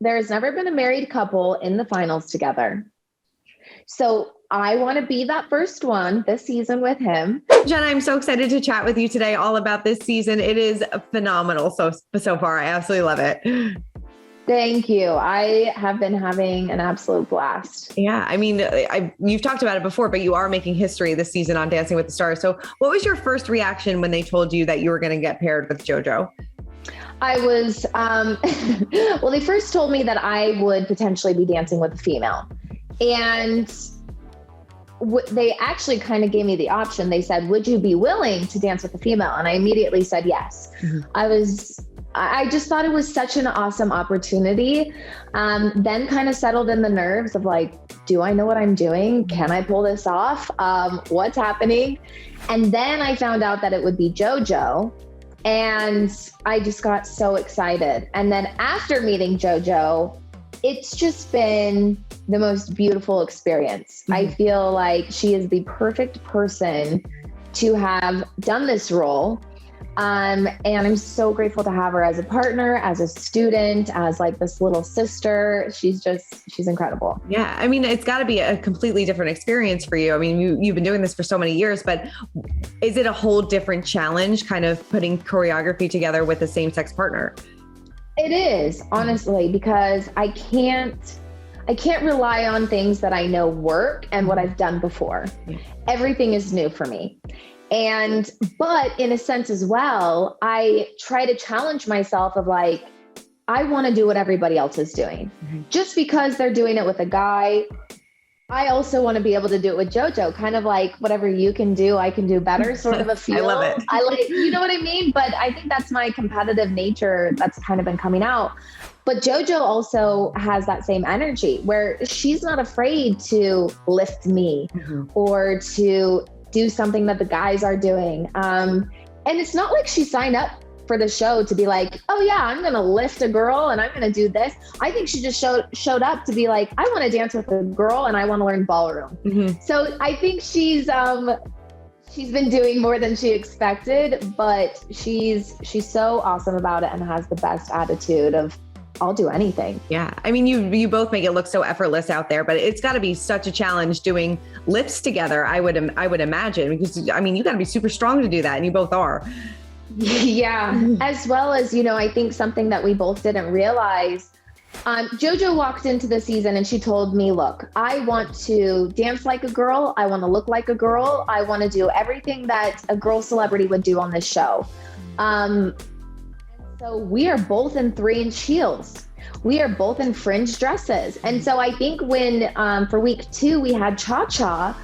there's never been a married couple in the finals together. So I want to be that first one this season with him. Jenna, I'm so excited to chat with you today all about this season. It is phenomenal so far. I absolutely love it. Thank you. I have been having an absolute blast. Yeah. I mean, you've talked about it before, but you are making history this season on Dancing with the Stars. So what was your first reaction when they told you that you were going to get paired with JoJo? I was, well, they first told me that I would potentially be dancing with a female. And they actually kind of gave me the option. They said, would you be willing to dance with a female? And I immediately said yes. Mm-hmm. I just thought it was such an awesome opportunity. Then kind of settled in the nerves of like, do I know what I'm doing? Can I pull this off? What's happening? And then I found out that it would be JoJo. And I just got so excited. And then after meeting JoJo, it's just been the most beautiful experience. Mm-hmm. I feel like she is the perfect person to have done this role. And I'm so grateful to have her as a partner, as a student, as like this little sister. She's incredible. Yeah. I mean, it's got to be a completely different experience for you. I mean, you've been doing this for so many years, but is it a whole different challenge kind of putting choreography together with a same-sex partner? It is, honestly, because I can't rely on things that I know work and what I've done before. Yeah. Everything is new for me. But in a sense as well, I try to challenge myself of like, I want to do what everybody else is doing. Mm-hmm. Just because they're doing it with a guy, I also want to be able to do it with JoJo, kind of like whatever you can do, I can do better sort of a feel. I love it. I like, you know what I mean? But I think that's my competitive nature that's kind of been coming out. But JoJo also has that same energy where she's not afraid to lift me or to do something that the guys are doing. And it's not like she signed up for the show to be like, oh yeah, I'm going to lift a girl and I'm going to do this. I think she just showed up to be like, I want to dance with a girl and I want to learn ballroom. Mm-hmm. So I think she's been doing more than she expected, but she's so awesome about it and has the best attitude of, I'll do anything. Yeah. I mean, you both make it look so effortless out there, but it's got to be such a challenge doing lifts together. I would imagine, because I mean, you got to be super strong to do that. And you both are. Yeah. As well as, I think something that we both didn't realize, JoJo walked into the season and she told me, look, I want to dance like a girl. I want to look like a girl. I want to do everything that a girl celebrity would do on this show. So we are both in 3-inch heels. We are both in fringe dresses. And so I think when, for week 2, we had Cha-Cha,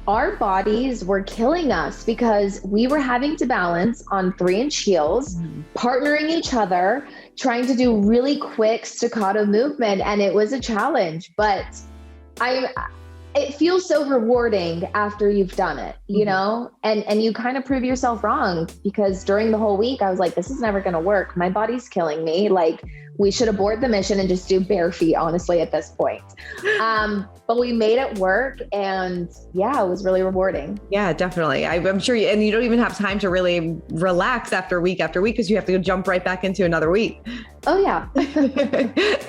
our bodies were killing us because we were having to balance on 3-inch heels, partnering each other, trying to do really quick staccato movement. And it was a challenge, but it feels so rewarding after you've done it, and you kind of prove yourself wrong, because during the whole week I was like, this is never going to work. My body's killing me. Like, we should abort the mission and just do bare feet, honestly, at this point. But we made it work, and yeah, it was really rewarding. Yeah, definitely. I'm sure and you don't even have time to really relax after week because you have to jump right back into another week. Oh yeah.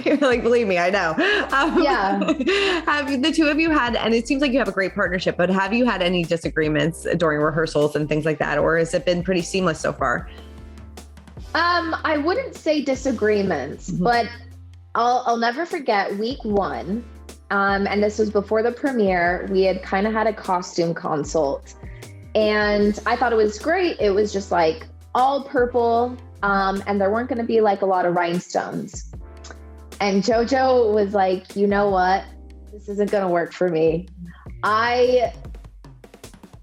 You're like, believe me, I know. Yeah. Have the two of you had, and it seems like you have a great partnership, but have you had any disagreements during rehearsals and things like that? Or has it been pretty seamless so far? I wouldn't say disagreements, but I'll never forget week 1. And this was before the premiere. We had kind of had a costume consult, and I thought it was great. It was just like all purple. And there weren't going to be like a lot of rhinestones. And JoJo was like, you know what? This isn't going to work for me. I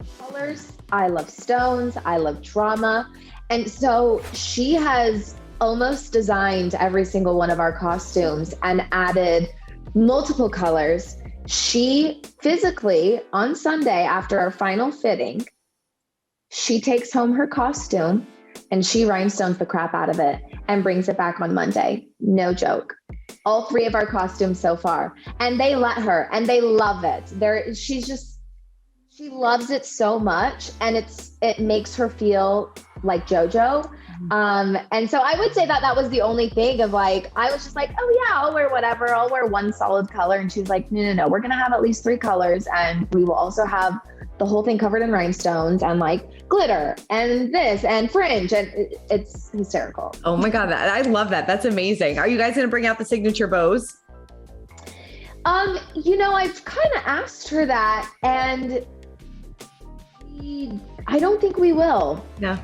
love colors. I love stones. I love drama. And so she has almost designed every single one of our costumes and added multiple colors. She physically, on Sunday after our final fitting, she takes home her costume and she rhinestones the crap out of it and brings it back on Monday. No joke. All 3 of our costumes so far. And they let her, and they love it. She loves it so much, and it makes her feel like JoJo. And so I would say that was the only thing of like, I was just like, oh yeah, I'll wear whatever. I'll wear one solid color. And she was like, no, we're going to have at least 3 colors. And we will also have the whole thing covered in rhinestones and like glitter and this and fringe. And it's hysterical. Oh my God. I love that. That's amazing. Are you guys going to bring out the signature bows? I've kind of asked her that, and I don't think we will. No.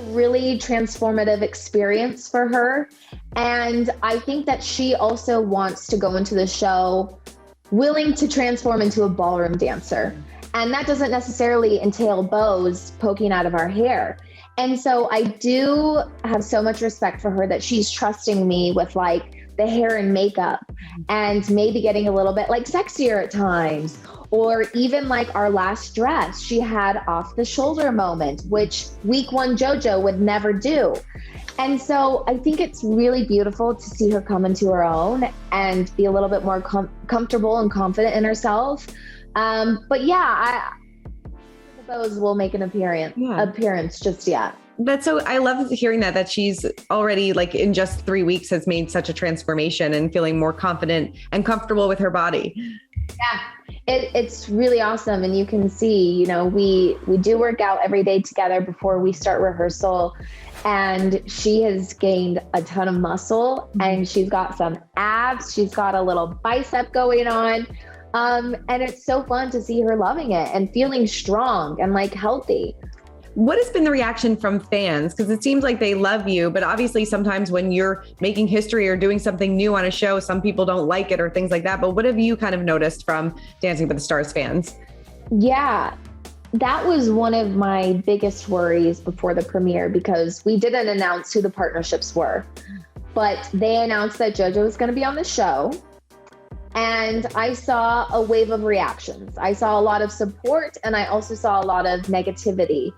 Really transformative experience for her. And I think that she also wants to go into the show willing to transform into a ballroom dancer. And that doesn't necessarily entail bows poking out of our hair. And so I do have so much respect for her that she's trusting me with like the hair and makeup and maybe getting a little bit like sexier at times, or even like our last dress, she had off the shoulder moment, which week 1 JoJo would never do. And so I think it's really beautiful to see her come into her own and be a little bit more comfortable and confident in herself. But yeah, the bows will make an appearance just yet. I love hearing that she's already like in just 3 weeks has made such a transformation and feeling more confident and comfortable with her body. Yeah, it's really awesome. And you can see, we do work out every day together before we start rehearsal, and she has gained a ton of muscle and she's got some abs. She's got a little bicep going on. And it's so fun to see her loving it and feeling strong and like healthy. What has been the reaction from fans? Because it seems like they love you, but obviously sometimes when you're making history or doing something new on a show, some people don't like it or things like that. But what have you kind of noticed from Dancing with the Stars fans? Yeah, that was one of my biggest worries before the premiere, because we didn't announce who the partnerships were, but they announced that JoJo was going to be on the show. And I saw a wave of reactions. I saw a lot of support, and I also saw a lot of negativity.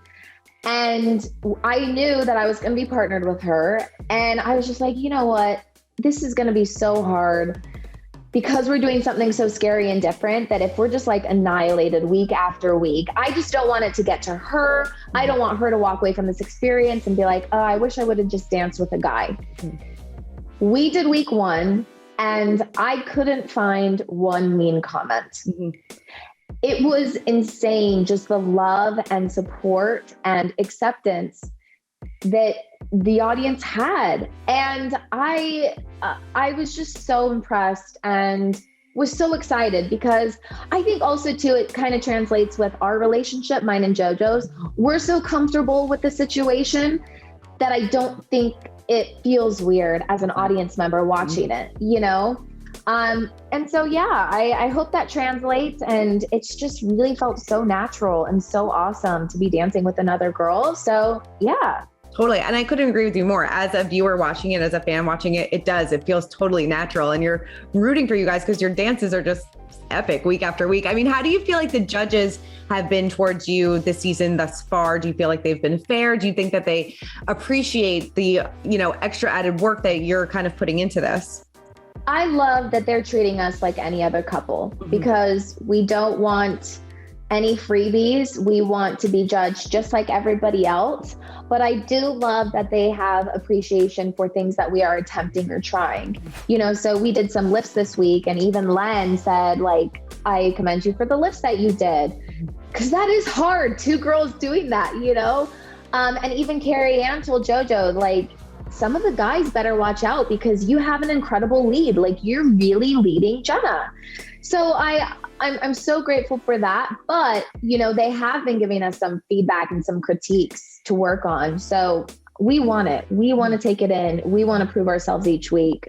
And I knew that I was going to be partnered with her. And I was just like, you know what? This is going to be so hard because we're doing something so scary and different that if we're just like annihilated week after week, I just don't want it to get to her. I don't want her to walk away from this experience and be like, oh, I wish I would have just danced with a guy. We did week 1 and I couldn't find one mean comment. It was insane, just the love and support and acceptance that the audience had. And I was just so impressed and was so excited, because I think also too, it kind of translates with our relationship, mine and JoJo's. We're so comfortable with the situation that I don't think it feels weird as an audience member watching it, And so, yeah, I hope that translates, and it's just really felt so natural and so awesome to be dancing with another girl. So yeah. Totally. And I couldn't agree with you more. As a viewer watching it, as a fan watching it, it feels totally natural, and you're rooting for you guys because your dances are just epic week after week. I mean, how do you feel like the judges have been towards you this season thus far? Do you feel like they've been fair? Do you think that they appreciate the, extra added work that you're kind of putting into this? I love that they're treating us like any other couple, because we don't want any freebies. We want to be judged just like everybody else. But I do love that they have appreciation for things that we are attempting or trying. So we did some lifts this week, and even Len said, like, I commend you for the lifts that you did. Because that is hard, 2 girls doing that, And even Carrie Ann told JoJo, like, some of the guys better watch out because you have an incredible lead. Like, you're really leading Jenna. So I'm so grateful for that. But, they have been giving us some feedback and some critiques to work on. So we want it. We want to take it in. We want to prove ourselves each week.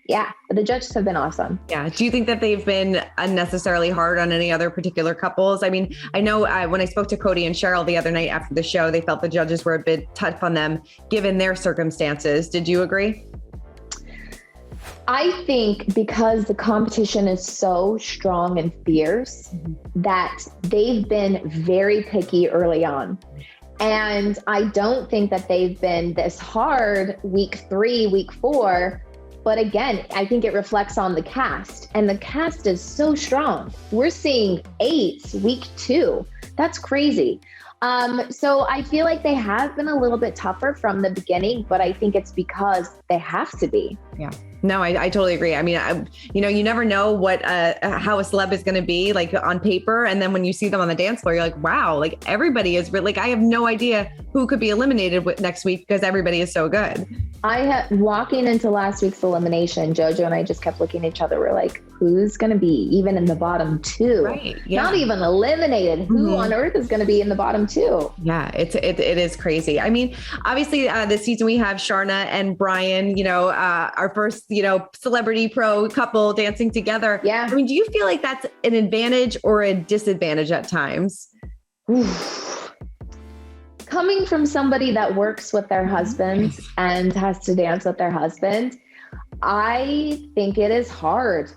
Yeah, the judges have been awesome. Yeah. Do you think that they've been unnecessarily hard on any other particular couples? I mean, I know when I spoke to Kody and Cheryl the other night after the show, they felt the judges were a bit tough on them given their circumstances. Did you agree? I think because the competition is so strong and fierce that they've been very picky early on. And I don't think that they've been this hard week 3, week 4. But again, I think it reflects on the cast, and the cast is so strong. We're seeing 8 week 2. That's crazy. So I feel like they have been a little bit tougher from the beginning, but I think it's because they have to be. Yeah. No, I totally agree. I mean, you never know what how a celeb is going to be like on paper. And then when you see them on the dance floor, you're like, wow, like everybody is really, like, I have no idea who could be eliminated next week because everybody is so good. Walking into last week's elimination, JoJo and I just kept looking at each other. We're like, who's going to be even in the bottom two? Right. Yeah. Not even eliminated. Who on earth is going to be in the bottom two? Yeah, it is crazy. I mean, obviously this season we have Sharna and Brian, our first, celebrity pro couple dancing together. Yeah. I mean, do you feel like that's an advantage or a disadvantage at times? Coming from somebody that works with their husband and has to dance with their husband, I think it is hard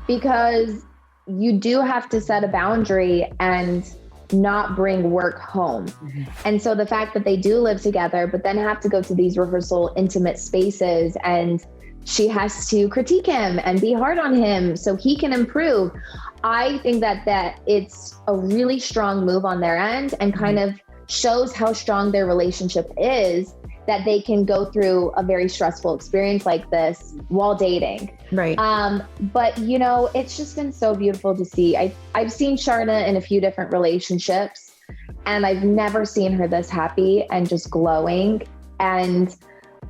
because you do have to set a boundary and not bring work home. And so the fact that they do live together, but then have to go to these rehearsal intimate spaces, and she has to critique him and be hard on him so he can improve. I think that it's a really strong move on their end and kind of shows how strong their relationship is, that they can go through a very stressful experience like this while dating. Right. But it's just been so beautiful to see. I've seen Sharna in a few different relationships, and I've never seen her this happy and just glowing. And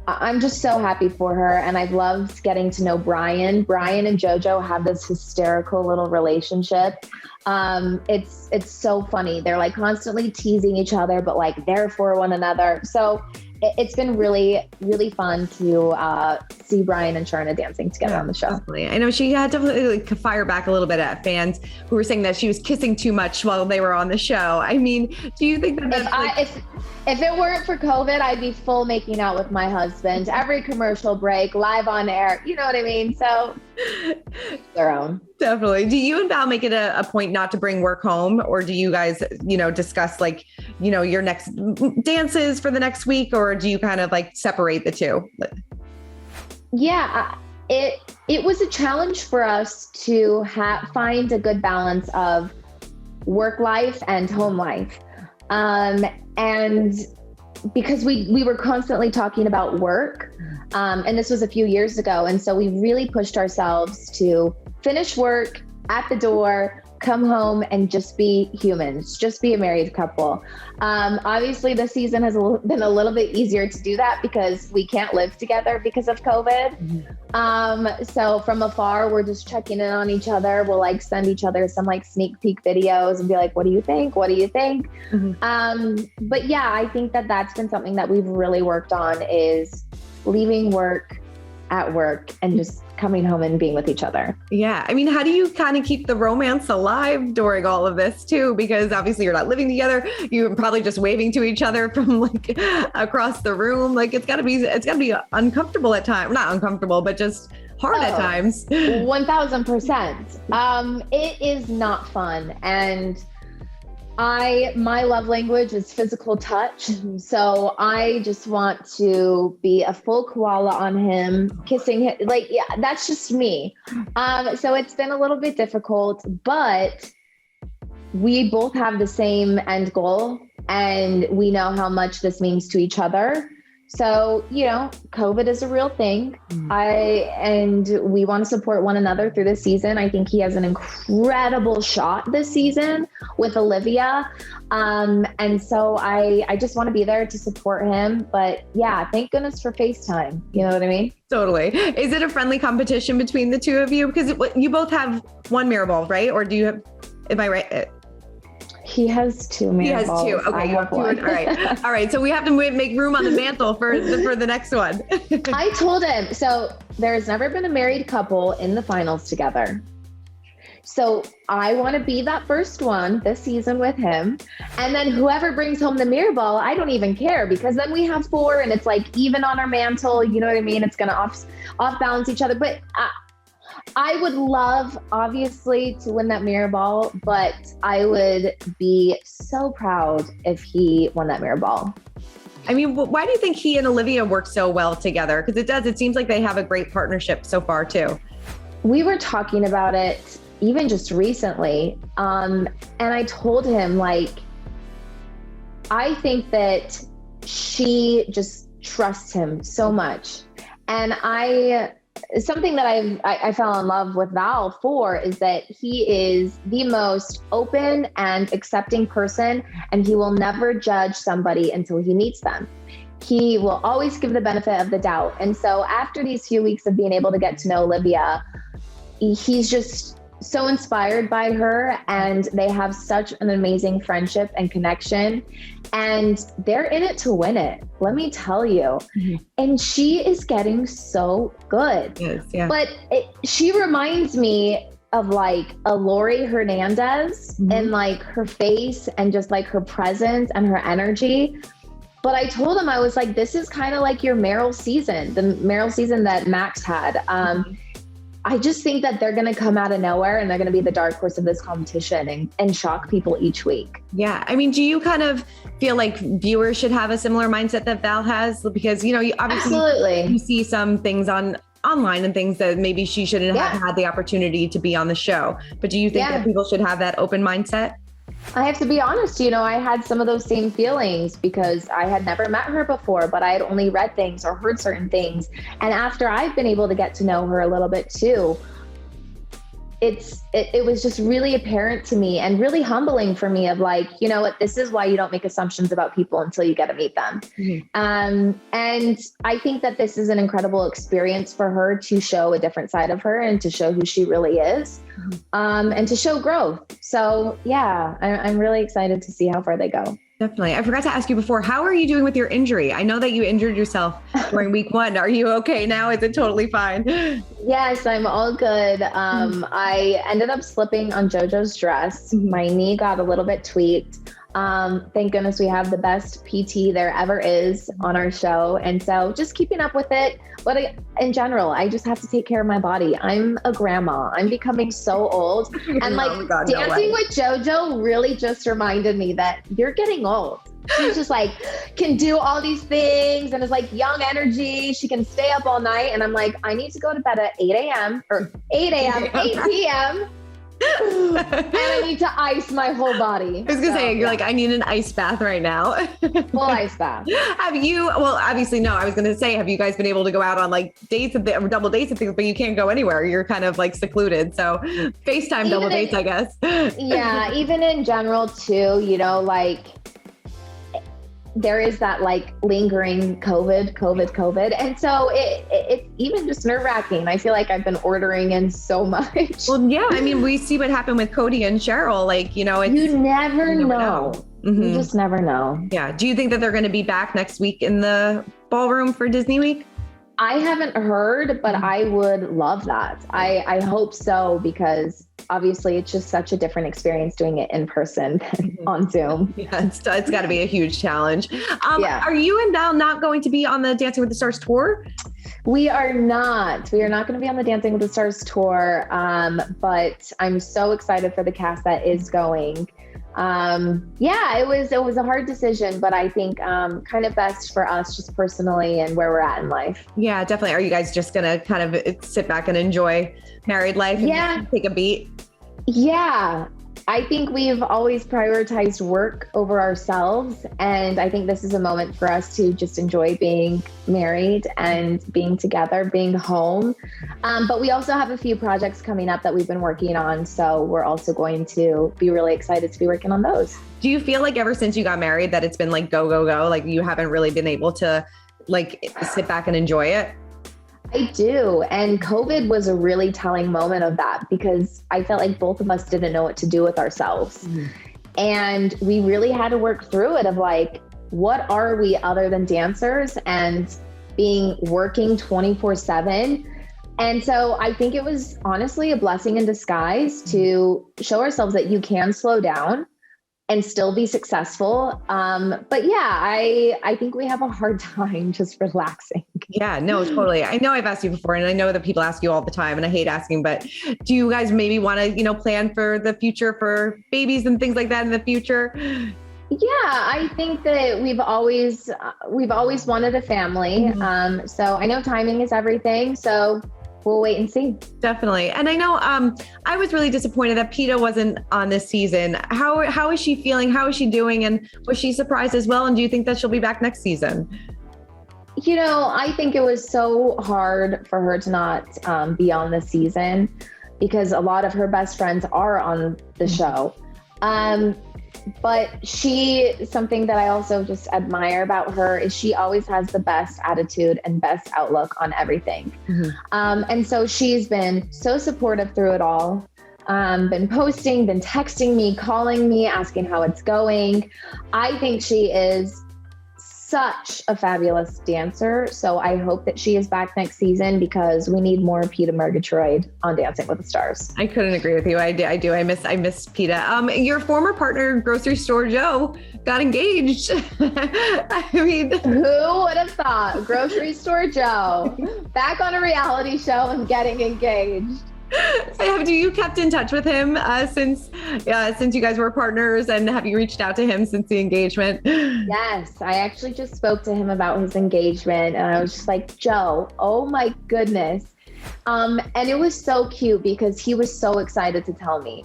I'm just so happy for her. And I've loved getting to know Brian. Brian and JoJo have this hysterical little relationship. It's so funny. They're like constantly teasing each other, but like they're for one another. So it's been really, really fun to see Brian and Sharna dancing together on the show. Definitely. I know she had definitely fire back a little bit at fans who were saying that she was kissing too much while they were on the show. I mean, do you think that if it weren't for COVID, I'd be full making out with my husband every commercial break, live on air. You know what I mean? So their own. Definitely. Do you and Val make it a point not to bring work home, or do you guys, discuss your next dances for the next week, or do you kind of like separate the two? Yeah, it was a challenge for us to find a good balance of work life and home life. And because we were constantly talking about work, and this was a few years ago. And so we really pushed ourselves to finish work at the door, come home and just be humans, just be a married couple. Obviously this season has been a little bit easier to do that because we can't live together because of COVID. So from afar, we're just checking in on each other. We'll like send each other some like sneak peek videos and be like, what do you think? What do you think? But yeah, I think that that's been something that we've really worked on, is leaving work at work and just coming home and being with each other. Yeah. I mean, how do you kind of keep the romance alive during all of this too? Because obviously you're not living together. You're probably just waving to each other from like across the room. Like it's gotta be uncomfortable at times. Not uncomfortable, but just hard at times. 1000%. It is not fun. And my love language is physical touch. So I just want to be a full koala on him, kissing him. Like, yeah, that's just me. So it's been a little bit difficult, but we both have the same end goal and we know how much this means to each other. So, COVID is a real thing. And we want to support one another through this season. I think he has an incredible shot this season with Olivia. And so I just want to be there to support him. But yeah, thank goodness for FaceTime. You know what I mean? Totally. Is it a friendly competition between the two of you? Because you both have one mirror ball, right? Or do you have, am I right? He has two mirror balls. He has two. Okay, you have two. All right. All right. So we have to make room on the mantle for the next one. I told him, so there's never been a married couple in the finals together. So I want to be that first one this season with him. And then whoever brings home the mirror ball, I don't even care, because then we have four and it's like even on our mantle. You know what I mean? It's going to off balance each other. But I would love, obviously, to win that mirror ball, but I would be so proud if he won that mirror ball. I mean, why do you think he and Olivia work so well together? Because it seems like they have a great partnership so far too. We were talking about it even just recently. And I told him, like, I think that she just trusts him so much. And something that I fell in love with Val for is that he is the most open and accepting person, and he will never judge somebody until he meets them. He will always give the benefit of the doubt. And so after these few weeks of being able to get to know Olivia, he's just so inspired by her, and they have such an amazing friendship and connection, and they're in it to win it. Let me tell you. Mm-hmm. And she is getting so good. Yes, yeah. But she reminds me of like a Lori Hernandez, mm-hmm. in like her face and just like her presence and her energy. But I told him, I was like, this is kind of like your Meryl season, the Meryl season that Max had. Mm-hmm. I just think that they're going to come out of nowhere, and they're going to be the dark horse of this competition and shock people each week. Yeah. I mean, do you kind of feel like viewers should have a similar mindset that Val has? Because, you know, you obviously Absolutely. You see some things online and things that maybe she shouldn't have had the opportunity to be on the show. But do you think that people should have that open mindset? I have to be honest, you know, I had some of those same feelings because I had never met her before, but I had only read things or heard certain things. And after I've been able to get to know her a little bit too, it was just really apparent to me and really humbling for me of like, you know what, this is why you don't make assumptions about people until you get to meet them. Mm-hmm. And I think that this is an incredible experience for her to show a different side of her and to show who she really is, and to show growth. So yeah, I'm really excited to see how far they go. Definitely. I forgot to ask you before, how are you doing with your injury? I know that you injured yourself during week 1. Are you okay now? Is it totally fine? Yes, I'm all good. I ended up slipping on JoJo's dress. My knee got a little bit tweaked. Thank goodness we have the best PT there ever is on our show. And so just keeping up with it. But in general, I just have to take care of my body. I'm a grandma. I'm becoming so old. And like dancing with JoJo really just reminded me that you're getting old. She's just like, can do all these things and is like young energy. She can stay up all night. And I'm like, I need to go to bed at 8 p.m. And I need to ice my whole body. I was gonna say, you're like, I need an ice bath right now. Full ice bath. Have you, well, obviously no, I was gonna say, have you guys been able to go out on like dates or double dates and things, but you can't go anywhere. You're kind of like secluded. So FaceTime even double dates, I guess. Yeah, even in general too, you know, like there is that like lingering COVID. And so it's even just nerve wracking. I feel like I've been ordering in so much. Well, yeah. I mean, we see what happened with Kody and Cheryl. Like, you know, you never know. Mm-hmm. You just never know. Yeah. Do you think that they're going to be back next week in the ballroom for Disney Week? I haven't heard, but I would love that. I hope so, because obviously it's just such a different experience doing it in person than on Zoom. Yeah, it's got to be a huge challenge. Are you and Val not going to be on the Dancing with the Stars tour? We are not. We are not going to be on the Dancing with the Stars tour, but I'm so excited for the cast that is going. It was a hard decision, but I think kind of best for us just personally and where we're at in life. Yeah, definitely. Are you guys just going to kind of sit back and enjoy married life and take a beat? Yeah. I think we've always prioritized work over ourselves. And I think this is a moment for us to just enjoy being married and being together, being home. But we also have a few projects coming up that we've been working on. So we're also going to be really excited to be working on those. Do you feel like ever since you got married that it's been like go, go, go? Like you haven't really been able to like sit back and enjoy it? I do. And COVID was a really telling moment of that, because I felt like both of us didn't know what to do with ourselves. Mm-hmm. And we really had to work through it of like, what are we other than dancers and being working 24/7? And so I think it was honestly a blessing in disguise to show ourselves that you can slow down and still be successful. But yeah, I think we have a hard time just relaxing. Yeah, no, totally. I know I've asked you before, and I know that people ask you all the time, and I hate asking, but do you guys maybe want to, plan for the future for babies and things like that in the future? Yeah, I think that we've always wanted a family. Mm-hmm. So I know timing is everything. So we'll wait and see. Definitely. And I know I was really disappointed that Peta wasn't on this season. How is she feeling? How is she doing? And was she surprised as well? And do you think that she'll be back next season? You know, I think it was so hard for her to not be on the season because a lot of her best friends are on the show. But something that I also just admire about her is she always has the best attitude and best outlook on everything. And so she's been so supportive through it all. Been posting, been texting me, calling me, asking how it's going. I think she is such a fabulous dancer. So I hope that she is back next season because we need more Peta Murgatroyd on Dancing with the Stars. I couldn't agree with you. I do. I miss Peta. Your former partner, Grocery Store Joe, got engaged. I mean, who would have thought? Grocery Store Joe back on a reality show and getting engaged. Have you kept in touch with him since you guys were partners, and have you reached out to him since the engagement? Yes, I actually just spoke to him about his engagement, and I was just like, Joe, oh my goodness. And it was so cute because he was so excited to tell me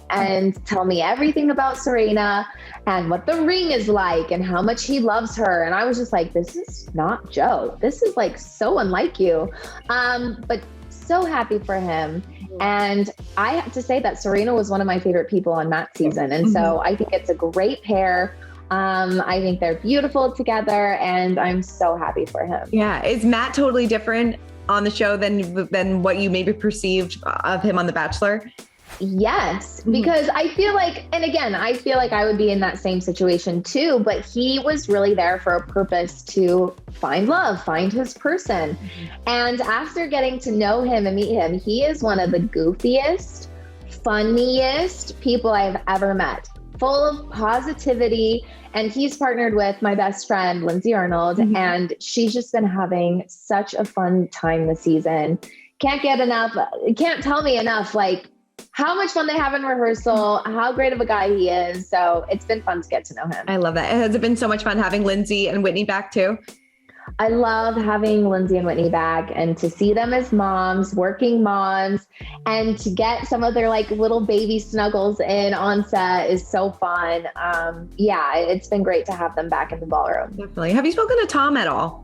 everything about Serena and what the ring is like and how much he loves her. And I was just like, this is not Joe. This is like so unlike you. But so happy for him. And I have to say that Serena was one of my favorite people on Matt's season. And so I think it's a great pair. I think they're beautiful together and I'm so happy for him. Yeah. Is Matt totally different on the show than what you maybe perceived of him on The Bachelor? Yes, because I feel like I would be in that same situation too, but he was really there for a purpose to find love, find his person. And after getting to know him and meet him, he is one of the goofiest, funniest people I've ever met, full of positivity. And he's partnered with my best friend, Lindsay Arnold, and she's just been having such a fun time this season. Can't tell me enough, like, how much fun they have in rehearsal, how great of a guy he is. So it's been fun to get to know him. I love that. Has it been so much fun having Lindsay and Whitney back too? I love having Lindsay and Whitney back and to see them as moms, working moms, and to get some of their like little baby snuggles in on set is so fun. It's been great to have them back in the ballroom. Definitely. Have you spoken to Tom at all?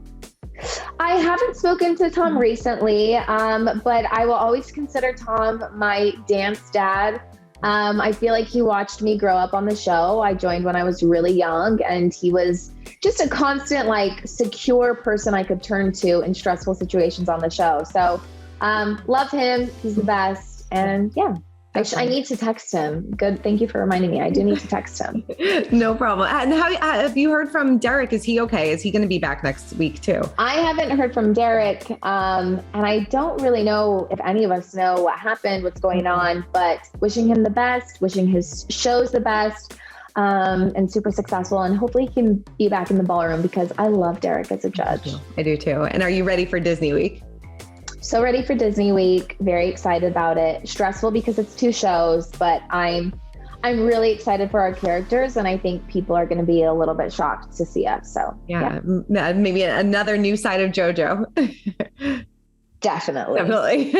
I haven't spoken to Tom recently, but I will always consider Tom my dance dad. I feel like he watched me grow up on the show. I joined when I was really young, and he was just a constant, like, secure person I could turn to in stressful situations on the show. So love him. He's the best. And yeah. I need to text him. Good. Thank you for reminding me. I do need to text him. No problem. And how have you heard from Derick? Is he okay? Is he going to be back next week too? I haven't heard from Derick. And I don't really know if any of us know what happened, what's going on, but wishing him the best, wishing his shows the best, and super successful. And hopefully he can be back in the ballroom because I love Derick as a judge. I do too. And are you ready for Disney Week? So ready for Disney Week. Very excited about it. Stressful because it's 2 shows, but I'm really excited for our characters, and I think people are going to be a little bit shocked to see us. So yeah. Maybe another new side of JoJo. Definitely.